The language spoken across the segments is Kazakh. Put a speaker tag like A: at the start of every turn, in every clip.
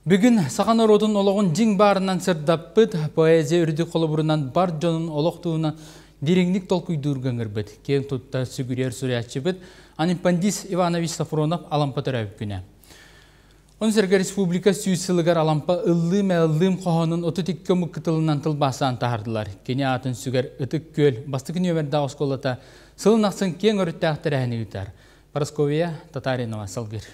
A: Бүгін саған орудың олығын жин барынан сырдаппыд, поэзия үрді қолыбырынан бар жонын олықтуына дереңлік толкуйдурган ырбыд. Кен тұтта сүгірер сүрятчыбыд, Анимпандис Иванович Сафронов алампа төрәп күні. Онсерге республика сүйсілігер алампа ыллым қоғанын 32 мұқытылынан тылбасан тағардылар. Кені атын сүгер ұтық көл, басты күні өмірді ауысқолата сылын ақсын кен өрітті ақтырәні үтар. Парасковия Татаринова салгыр.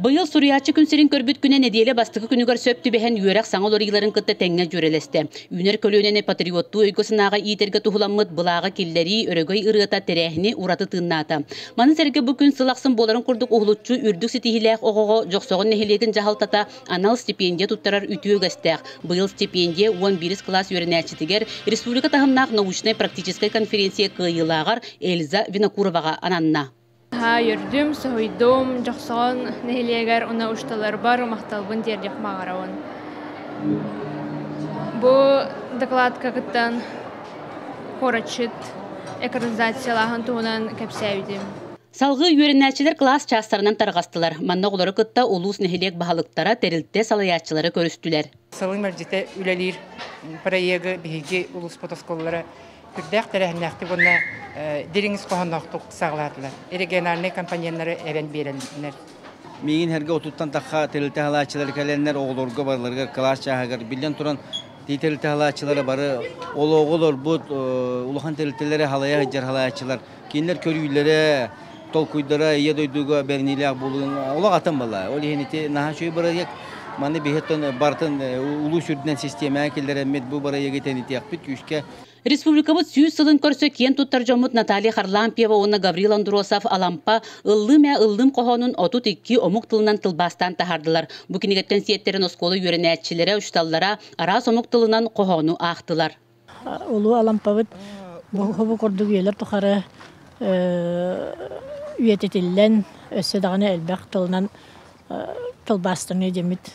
B: Быйыл Сурьячы күнсерин көрбүт күнен эделе бастығы күнігер сөптү бәһен юерак саңал орыйларын кытта тәңге жүрелесті. Үнер көлөнене патриотту өйгосынағы итерге тухуламмыт бұлағы келдері өрөгөй ырыта терәхіні ураты тынната. Маны сәрге бұл күн сылақсын боларын құрдық оғылытчу үрдік сетихиләқ оғығы жоқсоғын нәхилеген жағалтата анал стипендия туттарар үтіө гастәқ. Быйыл стипендия 11 класс үйренәчітігер республика тағымнақ научной практической конференция кыйылағар Эльза Винокуроваға ананна.
C: Йөрдім, сойдым, жақсаған нәхилегер уна ушталар бар, мақталбын тердек мағарауын. Бұл докладка кыттан корачыт, экранизациялағын туғынан кәпсәйдім.
B: Салғы үйренәчілер класс частарынан тарғастылар. Манна олары кытта улус нәхилек бағалықтара терілтте салаятчылары көрістілер.
D: Салың мәрдеті үлелер проегі бігі улус потосколлары күрдәк тәрәхінәқті бұнна деріңіз қоғанлақтық сағыладылар. Региональный компаньянлары әвен берілділер.
E: Мейін әрге отуттан таққа тәрілті халатчылар кәләнлер оғылырға барларға класс жағығыр. Білден тұран тәрілті халатчылары бары ол оғылыр бұд ұлыған тәрілтілері халая ғыджар халатчылар. Кейінлер көрүйлері, толкуйдара, едойдуға бәрнелі болуын олақ атын бала. Ол ехенеті наға шөй бары ек, маны бейхеттен бартын ұлы сүрдінен система әкелдер әмет бұл бары егетен еті яқпет күшке.
B: Республикабыт сүйіз сылын көрсө кен туттар жомут Наталья Харлампиева, оны Гаврил Андросов алампа ыллым қоғанын 32 омук тылынан тылбастан тахардылар. Бүкінігеттен сиеттерін осколы үйренәтчілері үшталлара арас омук тылынан қоғану ақтылар.
F: Олу алампабыт бұғы көрдігі елер тұқары үйететілден өсі дағаны әлбәқ тылынан тылбастын өдемет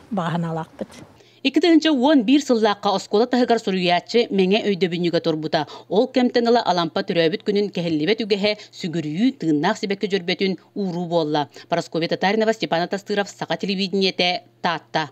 F: баған алақпыт.
B: 2011 сыллаққа оскола тахыгар Сурьячы меңе өйдөбүнүгө торбута. Ол кемтенала алампа түрөбүт күнүн кехеллебет үгеhe сүгүрүйү тыыннақ себекке жөрбөтүн уру болла. Парасковия Татаринова, Степан Атастыров, Сақа телевидениете, Татта.